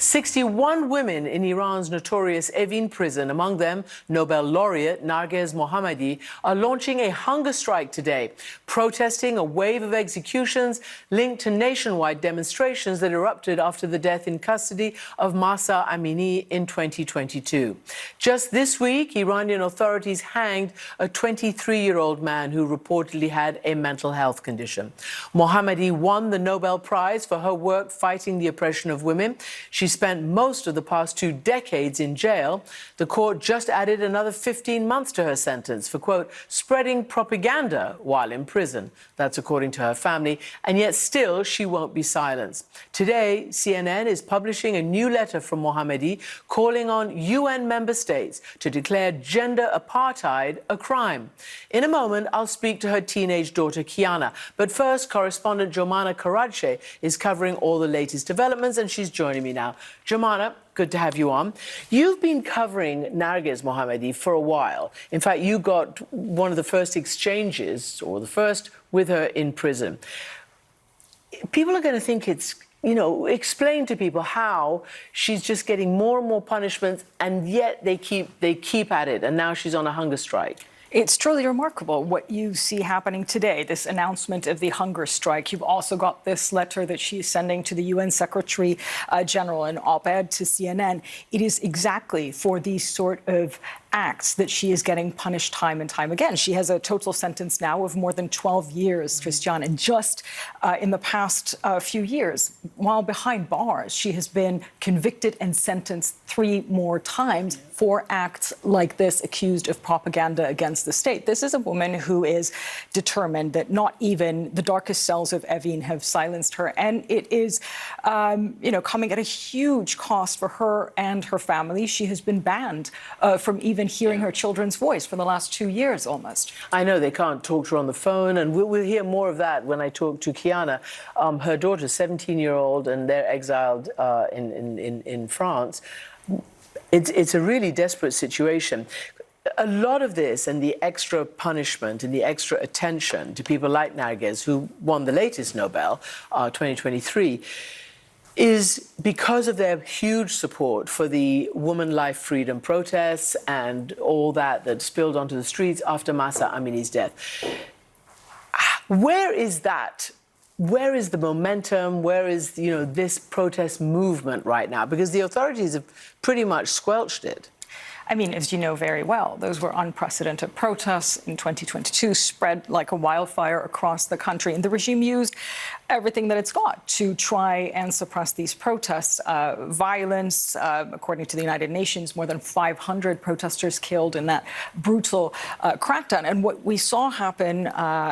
61 women in Iran's notorious Evin prison, among them Nobel laureate Narges Mohammadi, are launching a hunger strike today, protesting a wave of executions linked to nationwide demonstrations that erupted after the death in custody of Mahsa Amini in 2022. Just this week, Iranian authorities hanged a 23-year-old man who reportedly had a mental health condition. Mohammadi won the Nobel Prize for her work fighting the oppression of women. She spent most of the past 2 decades in jail. The court just added another 15 months to her sentence for, quote, spreading propaganda while in prison. That's according to her family. And yet still, she won't be silenced. Today, CNN is publishing a new letter from Mohammadi calling on UN member states to declare gender apartheid a crime. In a moment, I'll speak to her teenage daughter, Kiana. But first, correspondent Jomana Karadshah is covering all the latest developments, and she's joining me now. Jomana, good to have you on. You've been covering Narges Mohammadi for a while. In fact, you got one of the first exchanges, or the first, with her in prison. People are going to think it's, you know, explain to people how she's just getting more and more punishments, and yet they keep at it, and now she's on a hunger strike. It's truly remarkable what you see happening today, this announcement of the hunger strike. You've also got this letter that she's sending to the UN Secretary General, an op-ed to CNN. It is exactly for these sort of acts that she is getting punished time and time again. She has a total sentence now of more than 12 years, Christian, and just in the past few years, while behind bars, she has been convicted and sentenced 3 more times for acts like this, accused of propaganda against the state. This is a woman who is determined that not even the darkest cells of Evin have silenced her, and it is, coming at a huge cost for her and her family. She has been banned from even hearing her children's voice for the last 2 years almost. I know they can't talk to her on the phone, and we'll hear more of that when I talk to Kiana. Her daughter, 17-year-old, and they're exiled in France. It's a really desperate situation. A lot of this and the extra punishment and the extra attention to people like Narges, who won the latest Nobel, 2023, is because of their huge support for the woman life freedom protests and all that spilled onto the streets after Mahsa Amini's death. Where is that? Where is the momentum? Where is, this protest movement right now? Because the authorities have pretty much squelched it. I mean, as you know very well, those were unprecedented protests in 2022, spread like a wildfire across the country. And the regime used everything that it's got to try and suppress these protests. Violence, according to the United Nations, more than 500 protesters killed in that brutal crackdown. And what we saw happen,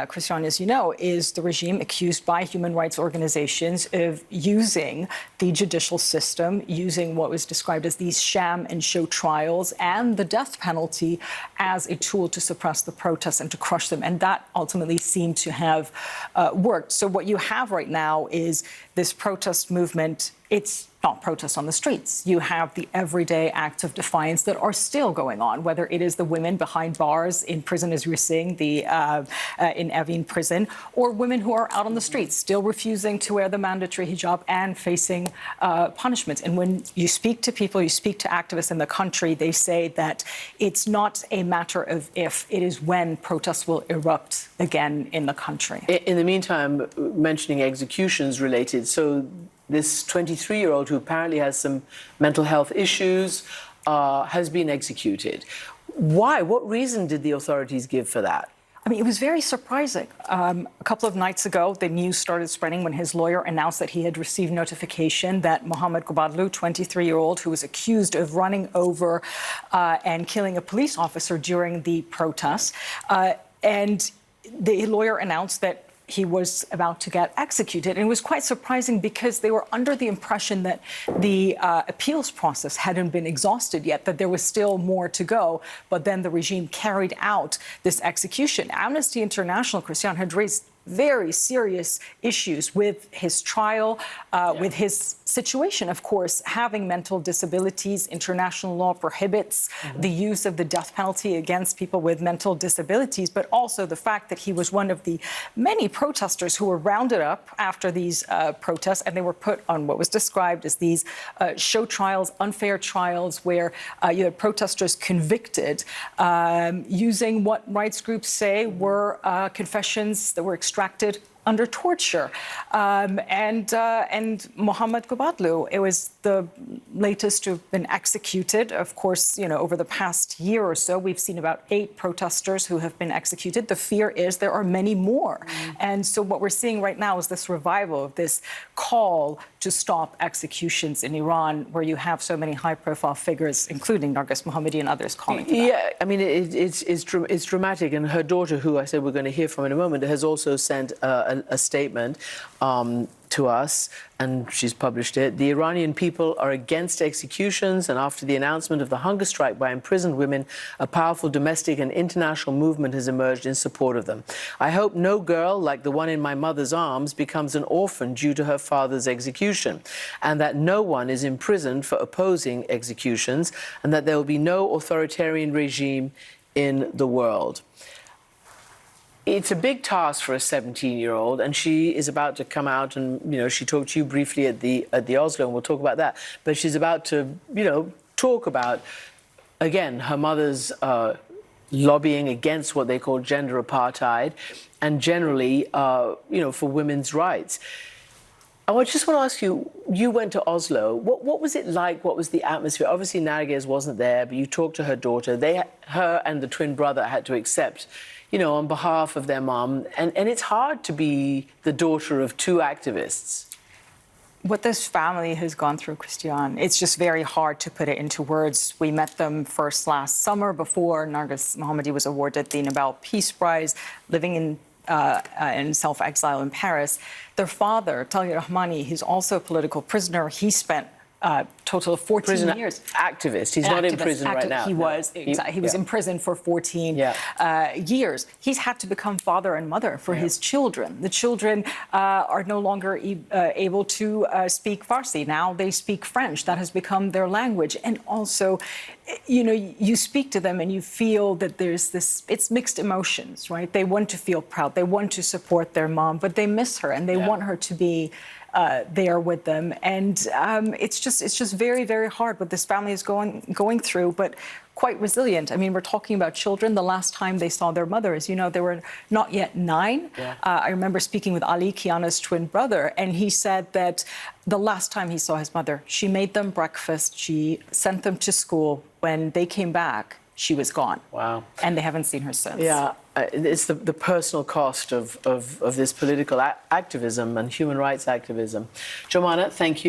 Christian, as you know, is the regime accused by human rights organizations of using the judicial system, using what was described as these sham and show trials and the death penalty as a tool to suppress the protests and to crush them. And that ultimately seemed to have worked. So what you have right now is this protest movement. It's not protests on the streets. You have the everyday acts of defiance that are still going on, whether it is the women behind bars in prison, as we're seeing, in Evin prison, or women who are out on the streets, still refusing to wear the mandatory hijab and facing punishment. And when you speak to people, you speak to activists in the country, they say that it's not a matter of if, it is when protests will erupt again in the country. In the meantime, mentioning executions related, so this 23-year-old who apparently has some mental health issues has been executed. Why? What reason did the authorities give for that? I mean, it was very surprising. A couple of nights ago, the news started spreading when his lawyer announced that he had received notification that Mohammad Ghobadlou, 23-year-old, who was accused of running over and killing a police officer during the protests, and the lawyer announced that he was about to get executed. And it was quite surprising because they were under the impression that the appeals process hadn't been exhausted yet, that there was still more to go. But then the regime carried out this execution. Amnesty International, Christian, had raised very serious issues with his trial, with his situation. Of course, having mental disabilities, international law prohibits the use of the death penalty against people with mental disabilities, but also the fact that he was one of the many protesters who were rounded up after these protests, and they were put on what was described as these show trials, unfair trials, where you had protesters convicted using what rights groups say were confessions that were extracted under torture. And Mohammad Ghobadlou, it was the latest to have been executed. Of course, you know, over the past year or so, we've seen about 8 protesters who have been executed. The fear is there are many more. And so what we're seeing right now is this revival of this call to stop executions in Iran, where you have so many high-profile figures, including Narges Mohammadi and others, calling for that. Yeah, I mean, it's dramatic. And her daughter, who I said we're going to hear from in a moment, has also sent a statement to us, and she's published it. The Iranian people are against executions, and after the announcement of the hunger strike by imprisoned women, a powerful domestic and international movement has emerged in support of them. I hope no girl, like the one in my mother's arms, becomes an orphan due to her father's execution, and that no one is imprisoned for opposing executions, and that there will be no authoritarian regime in the world. It's a big task for a 17-year-old, and she is about to come out, and you know, she talked to you briefly at the Oslo, and we'll talk about that. But she's about to, you know, talk about, again, her mother's lobbying against what they call gender apartheid, and generally, you know, for women's rights. I just want to ask you, you went to Oslo. What was it like? What was the atmosphere? Obviously, Narges wasn't there, but you talked to her daughter. Her and the twin brother had to accept, you know, on behalf of their mom. And it's hard to be the daughter of 2 activists. What this family has gone through, Christian, it's just very hard to put it into words. We met them first last summer before Narges Mohammadi was awarded the Nobel Peace Prize, living in self-exile in Paris. Their father, Talib Rahmani, he's also a political prisoner. He spent a total of 14 years. Activist. He's not in prison right now. He was. He was in prison for 14 years. He's had to become father and mother for his children. The children are no longer able to speak Farsi. Now they speak French. That has become their language. And also, you know, you speak to them and you feel that there's this, it's mixed emotions, right? They want to feel proud. They want to support their mom, but they miss her and they want her to be there with them. And it's just very, very hard what this family is going through, but quite resilient. I mean, we're talking about children. The last time they saw their mother, as you know, they were not yet 9. I remember speaking with Ali, Kiana's twin brother, and he said that the last time he saw his mother, she made them breakfast, she sent them to school. When they came back, she was gone. Wow. And they haven't seen her since. Yeah, it's the personal cost of this political activism and human rights activism. Jomana, thank you.